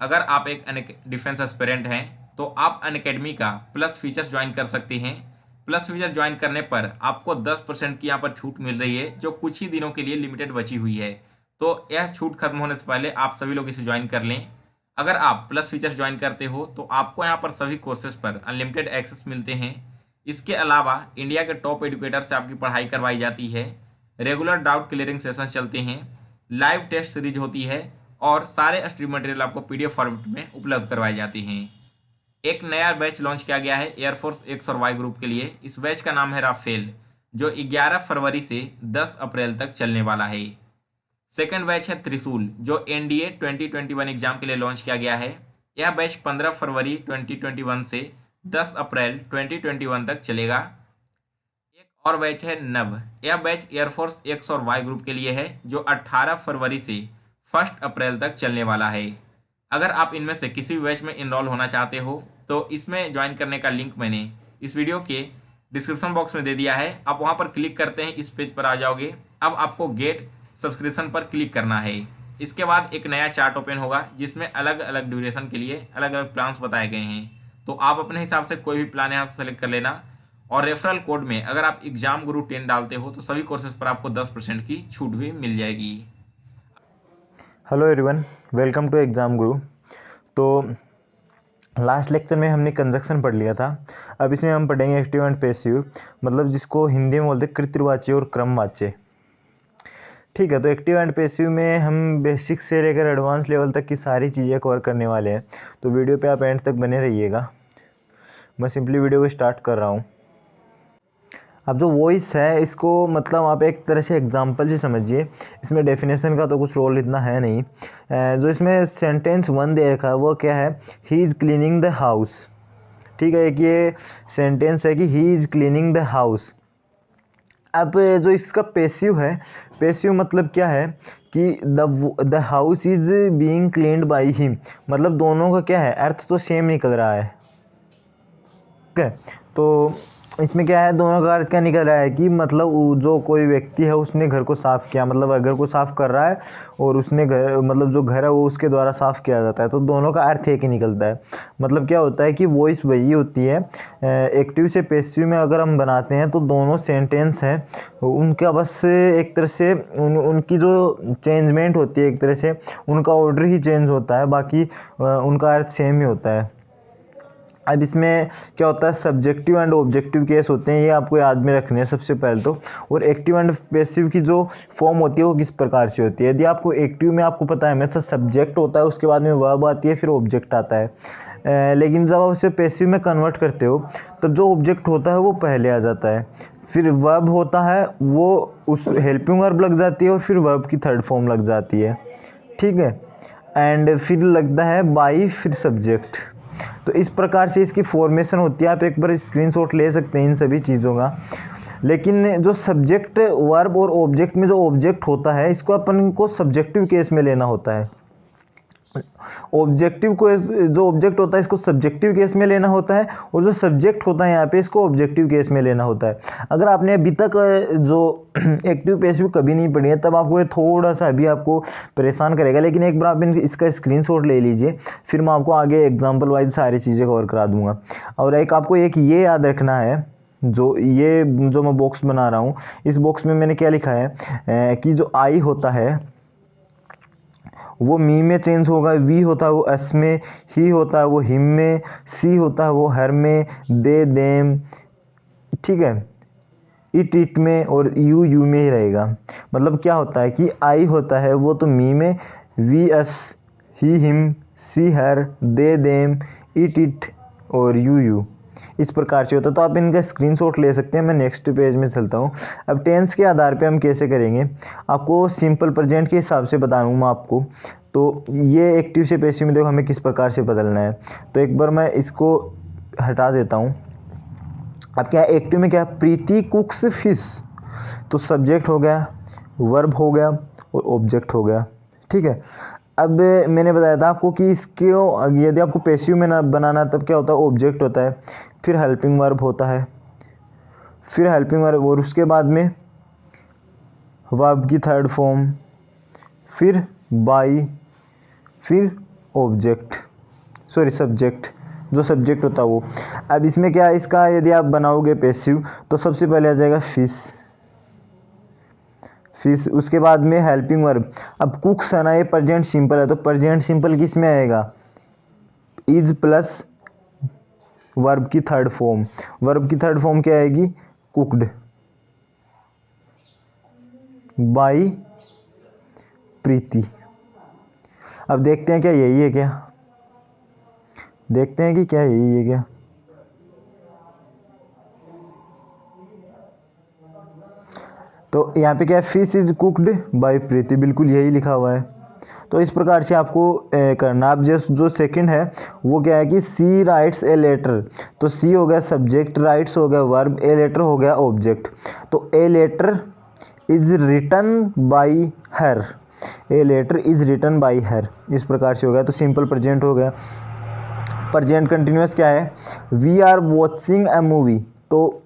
अगर आप एक डिफेंस एस्पिरेंट हैं तो आप अनअकैडमी का प्लस फीचर्स ज्वाइन कर सकते हैं। प्लस फीचर ज्वाइन करने पर आपको 10% की यहाँ पर छूट मिल रही है, जो कुछ ही दिनों के लिए लिमिटेड बची हुई है। तो यह छूट खत्म होने से पहले आप सभी लोग इसे ज्वाइन कर लें। अगर आप प्लस फीचर्स ज्वाइन करते हो तो आपको यहाँ पर सभी कोर्सेज पर अनलिमिटेड एक्सेस मिलते हैं। इसके अलावा इंडिया के टॉप एजुकेटर से आपकी पढ़ाई करवाई जाती है, रेगुलर डाउट क्लियरिंग सेशन चलते हैं, लाइव टेस्ट सीरीज होती है और सारे स्ट्रीम मटेरियल आपको पीडीएफ फॉर्मेट में उपलब्ध करवाए जाते हैं। एक नया बैच लॉन्च किया गया है एयरफोर्स एक्स और वाई ग्रुप के लिए। इस बैच का नाम है राफेल, जो 11 फरवरी से 10 अप्रैल तक चलने वाला है। सेकेंड बैच है त्रिशूल, जो एनडीए 2021 एग्जाम के लिए लॉन्च किया गया है। यह बैच 15 फरवरी 2021 से 10 अप्रैल 2021 तक चलेगा। एक और बैच है नभ। यह बैच एयरफोर्स एक्स और वाई ग्रुप के लिए है, जो 18 फरवरी से 1 अप्रैल तक चलने वाला है। अगर आप इनमें से किसी भी बैच में इनरोल होना चाहते हो तो इसमें ज्वाइन करने का लिंक मैंने इस वीडियो के डिस्क्रिप्शन बॉक्स में दे दिया है। आप वहां पर क्लिक करते हैं इस पेज पर आ जाओगे। अब आपको गेट सब्सक्रिप्शन पर क्लिक करना है। इसके बाद एक नया चार्ट ओपन होगा जिसमें अलग अलग ड्यूरेशन के लिए अलग अलग प्लान्स बताए गए हैं। तो आप अपने हिसाब से कोई भी प्लान यहाँ से सेलेक्ट कर लेना। और रेफरल कोड में अगर आप एग्जाम गुरु 10 डालते हो तो सभी कोर्सेज पर आपको 10% की छूट भी मिल जाएगी। Hello everyone, welcome to exam Guru. तो लास्ट लेक्चर में हमने कंजक्शन पढ़ लिया था। अब इसमें हम पढ़ेंगे एक्टिव एंड पैसिव, मतलब जिसको हिंदी में बोलते हैं कृतवाच्य और क्रमवाच्य। ठीक है, तो एक्टिव एंड पैसिव में हम बेसिक से लेकर एडवांस लेवल तक की सारी चीज़ें कवर करने वाले हैं। तो वीडियो पे आप एंड तक बने रहिएगा। मैं सिंपली वीडियो को स्टार्ट कर रहा हूँ। अब जो वॉइस है इसको मतलब आप एक तरह से एग्जांपल से समझिए। इसमें डेफिनेशन का तो कुछ रोल इतना है नहीं। जो इसमें सेंटेंस 1 दे रखा है वो क्या है, he is cleaning the house. ठीक है, एक ये सेंटेंस है कि he is cleaning the house. अब जो इसका पैसिव है, पैसिव मतलब क्या है कि the house is being cleaned by him. मतलब दोनों का क्या है, अर्थ तो सेम निकल रहा है। ठीक है, तो इसमें क्या है, दोनों का अर्थ क्या निकल रहा है कि मतलब जो कोई व्यक्ति है उसने घर को साफ़ किया, मतलब घर को साफ़ कर रहा है और उसने घर, मतलब जो घर है वो उसके द्वारा साफ़ किया जाता है। तो दोनों का अर्थ एक ही निकलता है। मतलब क्या होता है कि वॉइस वही होती है। एक्टिव से पैसिव में अगर हम बनाते हैं तो दोनों सेंटेंस हैं उनका बस एक तरह से उनकी जो चेंजमेंट होती है, एक तरह से उनका ऑर्डर ही चेंज होता है, बाकी उनका अर्थ सेम ही होता है। अब इसमें क्या होता है, सब्जेक्टिव एंड ऑब्जेक्टिव केस होते हैं, ये आपको याद में रखने हैं सबसे पहले तो। और एक्टिव एंड पैसिव की जो फॉर्म होती है वो किस प्रकार से होती है। यदि आपको एक्टिव में आपको पता है हमेशा सब्जेक्ट होता है, उसके बाद में वर्ब आती है, फिर ऑब्जेक्ट आता है। लेकिन जब आप उसे पैसिव में कन्वर्ट करते हो तब जो ऑब्जेक्ट होता है वो पहले आ जाता है, फिर वर्ब होता है वो उस हेल्पिंग वर्ब लग जाती है और फिर वर्ब की थर्ड फॉर्म लग जाती है। ठीक है, एंड फिर लगता है बाई, फिर सब्जेक्ट। तो इस प्रकार से इसकी फॉर्मेशन होती है। आप एक बार स्क्रीनशॉट ले सकते हैं इन सभी चीज़ों का। लेकिन जो सब्जेक्ट, वर्ब और ऑब्जेक्ट में जो ऑब्जेक्ट होता है इसको अपन को सब्जेक्टिव केस में लेना होता है। ऑब्जेक्टिव को, जो ऑब्जेक्ट होता है इसको सब्जेक्टिव केस में लेना होता है, और जो सब्जेक्ट होता है यहाँ पे इसको ऑब्जेक्टिव केस में लेना होता है। अगर आपने अभी तक जो एक्टिव पैसिव कभी नहीं पढ़ी है तब आपको ये थोड़ा सा अभी आपको परेशान करेगा। लेकिन एक बार आप इसका स्क्रीनशॉट ले लीजिए, फिर मैं आपको आगे एग्जाम्पल वाइज सारी चीज़ें कवर करा दूंगा। और एक आपको एक ये याद रखना है, जो मैं बॉक्स बना रहा हूँ, इस बॉक्स में मैंने क्या लिखा है कि जो आई होता है वो मी में चेंज होगा, वी होता है वो एस में, ही होता है वो हिम में, सी होता है वो हर में, दे देम, ठीक है, इट में, और यू में ही रहेगा। मतलब क्या होता है कि आई होता है वो तो मी में, we us, he him, she her, they them, it और यू इस प्रकार से होता है। तो आप इनका स्क्रीनशॉट ले सकते हैं। मैं नेक्स्ट पेज में चलता हूँ। अब टेंस के आधार पे हम कैसे करेंगे, आपको सिंपल प्रेजेंट के हिसाब से बताऊँ मैं आपको। तो ये एक्टिव से पैसिव में देखो हमें किस प्रकार से बदलना है। तो एक बार मैं इसको हटा देता हूँ। अब क्या है, एक्टिव में क्या है, प्रीति कुक्स फिश। तो सब्जेक्ट हो गया, वर्ब हो गया और ऑब्जेक्ट हो गया। ठीक है, अब मैंने बताया था आपको कि इसको यदि आपको पैसिव में ना बनाना तब क्या होता है, ऑब्जेक्ट होता है, फिर हेल्पिंग वर्ब होता है, फिर हेल्पिंग वर्ब और उसके बाद में वर्ब की थर्ड फॉर्म, फिर बाई, फिर ऑब्जेक्ट, सॉरी सब्जेक्ट, जो सब्जेक्ट होता है वो। अब इसमें क्या है, इसका यदि आप बनाओगे पैसिव तो सबसे पहले आ जाएगा फिश, फिश, उसके बाद में हेल्पिंग वर्ब। अब कुक्स है ना, ये प्रेजेंट सिंपल है, तो प्रेजेंट सिंपल किस में आएगा, इज प्लस वर्ब की थर्ड फॉर्म। वर्ब की थर्ड फॉर्म क्या आएगी, कुक्ड बाय प्रीति। अब देखते हैं क्या यही है क्या, देखते हैं कि क्या यही है क्या। तो यहाँ पे क्या है, फिश इज कुक्ड बाय प्रीति, बिल्कुल यही लिखा हुआ है। तो इस प्रकार से आपको करना। अब जो सेकंड है वो क्या है कि सी राइट्स ए लेटर, तो सी हो गया सब्जेक्ट, राइट्स हो गया वर्ब, ए लेटर हो गया ऑब्जेक्ट। तो a letter is written by her, a letter is written by her, इस प्रकार से हो गया। तो सिंपल प्रेजेंट हो गया। प्रेजेंट कंटिन्यूअस क्या है, we are watching a movie, तो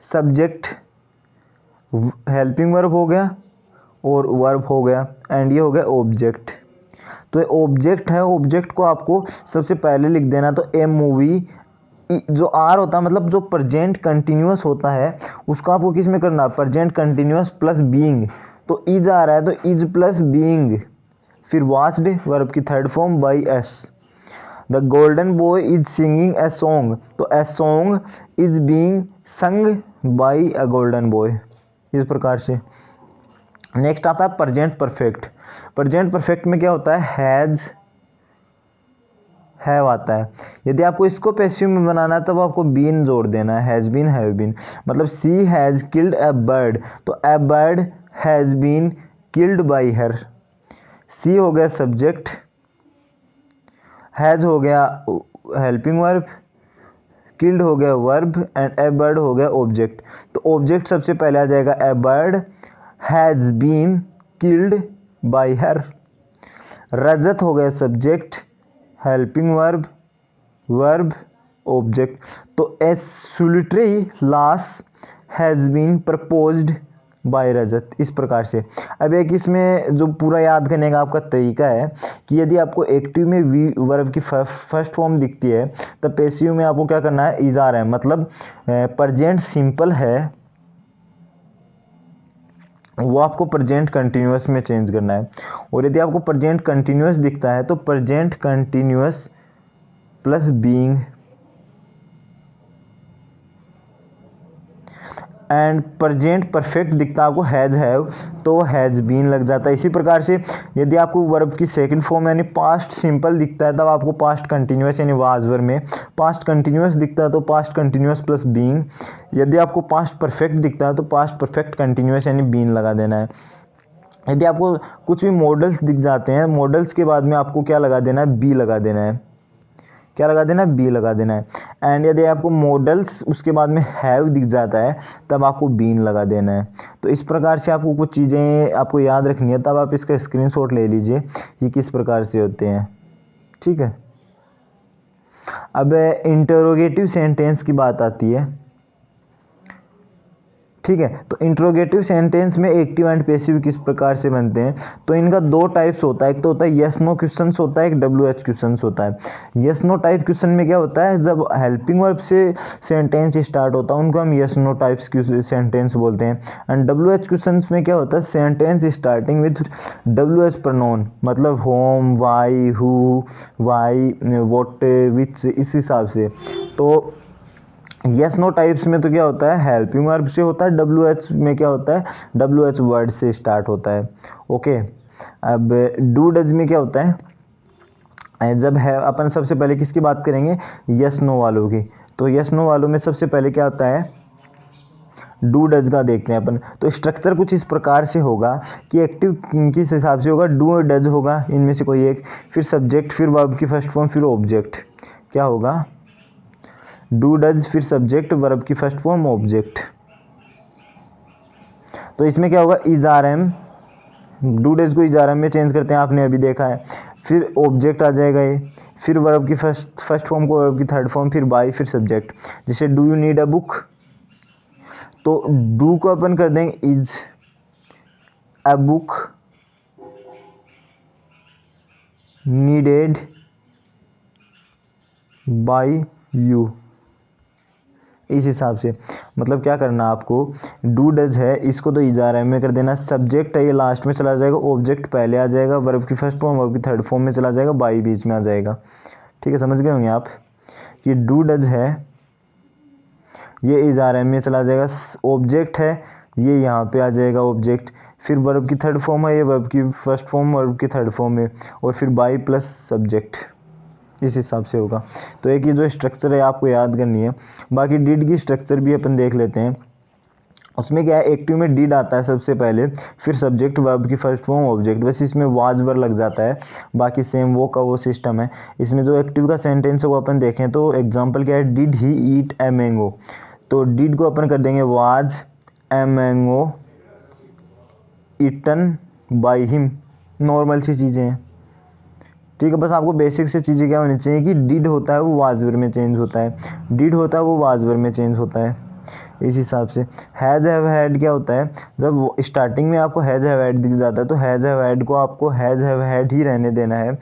सब्जेक्ट हेल्पिंग वर्ब हो गया और वर्ब हो गया, एंड ये हो गया ऑब्जेक्ट। तो ये ऑब्जेक्ट है, ऑब्जेक्ट को आपको सबसे पहले लिख देना। तो ए मूवी, जो आर होता है मतलब जो प्रेजेंट कंटिन्यूअस होता है उसको आपको किस में करना, प्रेजेंट कंटिन्यूअस प्लस बीइंग। तो इज आ रहा है तो इज प्लस बीइंग, फिर वॉच्ड वर्ब की third form by S. The golden boy is singing a song, तो a song is being sung by a golden boy, इस प्रकार से। नेक्स्ट आता है प्रेजेंट परफेक्ट। प्रेजेंट परफेक्ट में क्या होता है, हैज हैव आता है। यदि आपको इसको पैसिव में बनाना है तब आपको बीन जोड़ देना है, हैज बीन हैव बीन। मतलब she has killed a bird, तो a bird has been killed by her. सी हो गया सब्जेक्ट, हैज हो गया हेल्पिंग वर्ब, किल्ड हो गया वर्ब, एंड ए बर्ड हो गया ऑब्जेक्ट। तो ऑब्जेक्ट सबसे पहले आ जाएगा, a bird has been killed by her. Rajat हो गया सब्जेक्ट, हेल्पिंग वर्ब, वर्ब, ऑब्जेक्ट। तो a solitary lass has been proposed by Rajat, इस प्रकार से। अब एक इसमें जो पूरा याद करने का आपका तरीका है कि यदि आपको एक्टिव में वी वर्ब की फर्स्ट फॉर्म दिखती है तब पैसिव में आपको क्या करना है, इज आ रहा है, मतलब प्रेजेंट सिंपल है वो आपको प्रेजेंट कंटिन्यूअस में चेंज करना है। और यदि आपको प्रेजेंट कंटिन्यूअस दिखता है तो present continuous plus being, and present perfect दिखता है आपको हैज हैव, तो हैज बीन लग जाता है। इसी प्रकार से यदि आपको वर्ब की सेकंड फॉर्म यानी पास्ट सिंपल दिखता है तब आपको पास्ट कंटिन्यूअस यानी वाज वर्ब में पास्ट कंटिन्यूअस दिखता है तो पास्ट कंटिन्यूअस प्लस बीइंग। यदि आपको पास्ट परफेक्ट दिखता है तो पास्ट परफेक्ट कंटिन्यूअस यानी बीन लगा देना है। यदि आपको कुछ भी मॉडल्स दिख जाते हैं, मॉडल्स के बाद में आपको क्या लगा देना है, बी लगा देना है। क्या लगा देना है, बी लगा देना है। एंड यदि आपको मॉडल्स उसके बाद में हैव दिख जाता है तब आपको बीन लगा देना है। तो इस प्रकार से आपको कुछ चीज़ें आपको याद रखनी है, तब आप इसका स्क्रीनशॉट ले लीजिए ये किस प्रकार से होते हैं, ठीक है। अब इंटरोगेटिव सेंटेंस की बात आती है, ठीक है। तो इंट्रोगेटिव सेंटेंस में एक्टिव एंड पैसिव किस प्रकार से बनते हैं, तो इनका दो टाइप्स होता है, एक तो होता है यस नो क्वेश्चंस होता है, एक डब्ल्यू एच क्वेश्चंस होता है। यस नो टाइप क्वेश्चन में क्या होता है, जब हेल्पिंग वर्ब से सेंटेंस स्टार्ट होता है उनको हम यस नो टाइप्स सेंटेंस बोलते हैं। एंड डब्ल्यू एच क्वेश्चंस में क्या होता है, sentence starting with W H pronoun, मतलब whom, why, who, why, what, which, इस हिसाब से। तो यस नो टाइप्स में तो क्या होता है, हेल्पिंग वर्ब से होता है। डब्ल्यू एच में क्या होता है, डब्ल्यू एच वर्ड से स्टार्ट होता है, ओके। अब डू डज में क्या होता है, जब है अपन सबसे पहले किसकी बात करेंगे, यस नो वालों की। तो यस नो वालों में सबसे पहले क्या होता है, डू डज का देखते हैं अपन। तो स्ट्रक्चर कुछ इस प्रकार से होगा कि एक्टिव किस हिसाब से होगा, डू और डज होगा इनमें से कोई एक, फिर सब्जेक्ट, फिर वर्ब की फर्स्ट फॉर्म, फिर ऑब्जेक्ट। क्या होगा, डू डज, फिर सब्जेक्ट, वर्ब की फर्स्ट फॉर्म, ऑब्जेक्ट। तो इसमें क्या होगा, is are am, do does को इज आर एम में चेंज करते हैं, आपने अभी देखा है। फिर ऑब्जेक्ट आ जाएगा ये, फिर वर्ब की फर्स्ट फॉर्म को वर्ब की थर्ड फॉर्म, फिर बाय, फिर सब्जेक्ट। जैसे do you need a book, तो डू को अपन कर देंगे, is a book needed bye you. इस हिसाब से मतलब क्या करना आपको, डू डज है इसको तो इजारा में कर देना, सब्जेक्ट है ये लास्ट में चला जाएगा, ऑब्जेक्ट पहले आ जाएगा, वर्ब की फर्स्ट फॉर्म वर्ब की थर्ड फॉर्म में चला जाएगा, बाई बीच में आ जाएगा। ठीक है, समझ गए होंगे आप। ये डू डज है ये इजारा में चला जाएगा, ऑब्जेक्ट है ये यहाँ पे आ जाएगा ऑब्जेक्ट, फिर वर्ब की थर्ड फॉर्म है ये वर्ब की फर्स्ट फॉर्म वर्ब की थर्ड फॉर्म में, और फिर बाई प्लस सब्जेक्ट, इस हिसाब से होगा। तो एक ये जो स्ट्रक्चर है आपको याद करनी है। बाकी डिड की स्ट्रक्चर भी अपन देख लेते हैं। उसमें क्या है, एक्टिव में डिड आता है सबसे पहले, फिर सब्जेक्ट वर्ब की फर्स्ट फॉर्म ऑब्जेक्ट, बस इसमें वाज वर लग जाता है, बाकी सेम वो का वो सिस्टम है। इसमें जो एक्टिव का सेंटेंस है वो अपन देखें तो एग्जांपल क्या है, did he eat a mango, तो डिड को अपन कर देंगे was a mango eaten by him. Normal सी चीज़ें हैं, ठीक है। बस आपको बेसिक से चीज़ें क्या होनी चाहिए कि डिड होता है वो वाजवर में चेंज होता है, डिड होता है वो वाजवर में चेंज होता है, इस हिसाब से। हैज़ हैव हैड क्या होता है, जब स्टार्टिंग में आपको हैज़ हैव हैड दिख जाता है तो हैज़ हैव हैड को आपको हैज़ हैव हैड ही रहने देना है,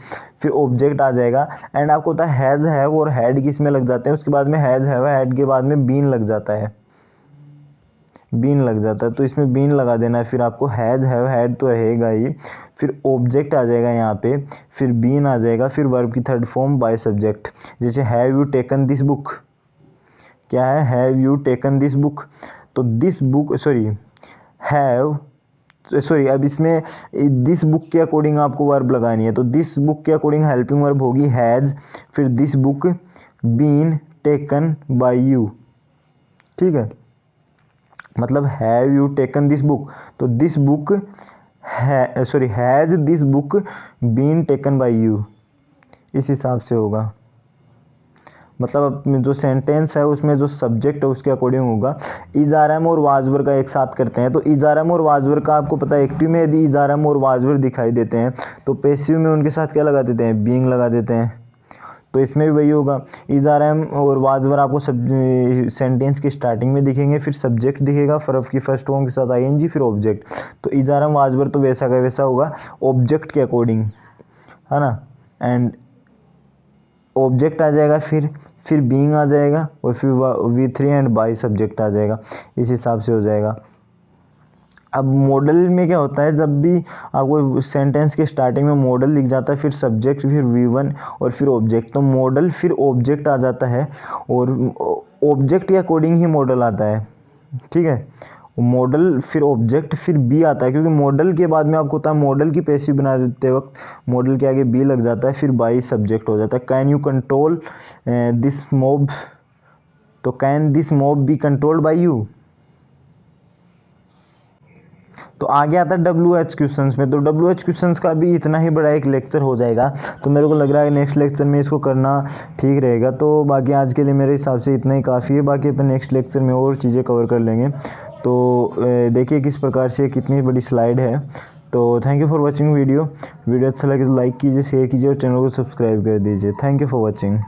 फिर ऑब्जेक्ट आ जाएगा, एंड आपको होता है हैज़ हैव और हैड किस में लग जाते हैं, उसके बाद में हैज़ हैव हैड के बाद में बीन लग जाता है, बीन लग जाता है, तो इसमें बीन लगा देना है, फिर आपको हैज़ हैव हैड तो रहेगा ही, फिर ऑब्जेक्ट आ जाएगा यहाँ पे, फिर बीन आ जाएगा, फिर वर्ब की थर्ड फॉर्म बाय सब्जेक्ट। जैसे have you taken this book, क्या है, have you taken this book, तो दिस बुक हैव अब इसमें दिस बुक के अकॉर्डिंग आपको वर्ब लगानी है, तो दिस बुक के अकॉर्डिंग हेल्पिंग वर्ब होगी हैज़, फिर this book been taken by you. ठीक है, मतलब have you taken this book, तो this book has this book been taken by you, इस हिसाब से होगा। मतलब जो सेंटेंस है उसमें जो सब्जेक्ट है उसके अकॉर्डिंग होगा। इजारम और वाजवर का एक साथ करते हैं, तो इजारम और वाजवर का आपको पता है, एक्टिव में यदि इजारम और वाजवर दिखाई देते हैं तो पैसिव में उनके साथ क्या लगा देते हैं, बीइंग लगा देते हैं, तो इसमें भी वही होगा। इजारम और वाजवर आपको सेंटेंस की स्टार्टिंग में दिखेंगे, फिर सब्जेक्ट दिखेगा वर्ब की फर्स्ट फॉर्म के साथ आईएनजी, फिर ऑब्जेक्ट। तो इजारम वाजवर तो वैसा का वैसा होगा ऑब्जेक्ट के अकॉर्डिंग, है ना, एंड ऑब्जेक्ट आ जाएगा, फिर बीइंग आ जाएगा, और फिर V3 एंड बाय सब्जेक्ट आ जाएगा, इस हिसाब से हो जाएगा। अब मॉडल में क्या होता है, जब भी आपको सेंटेंस के स्टार्टिंग में मॉडल दिख जाता है, फिर सब्जेक्ट, फिर V1 और फिर ऑब्जेक्ट, तो मॉडल फिर ऑब्जेक्ट आ जाता है, और ऑब्जेक्ट के अकॉर्डिंग ही मॉडल आता है। ठीक है, मॉडल फिर ऑब्जेक्ट फिर बी आता है, क्योंकि मॉडल के बाद में आपको होता है मॉडल की पैसिव बना देते वक्त मॉडल के आगे बी लग जाता है, फिर बाई सब्जेक्ट हो जाता है। Can you control this mob, तो can this mob be controlled by you. तो आगे आता है WH क्वेश्चंस में, तो WH क्वेश्चंस का भी इतना ही बड़ा एक लेक्चर हो जाएगा, तो मेरे को लग रहा है नेक्स्ट लेक्चर में इसको करना ठीक रहेगा। तो बाकी आज के लिए मेरे हिसाब से इतना ही काफ़ी है, बाकी अपन नेक्स्ट लेक्चर में और चीज़ें कवर कर लेंगे। तो देखिए किस प्रकार से कितनी बड़ी स्लाइड है। तो thank you for watching video अच्छा लगे तो लाइक कीजिए, शेयर कीजिए और चैनल को सब्सक्राइब कर दीजिए। Thank you for watching.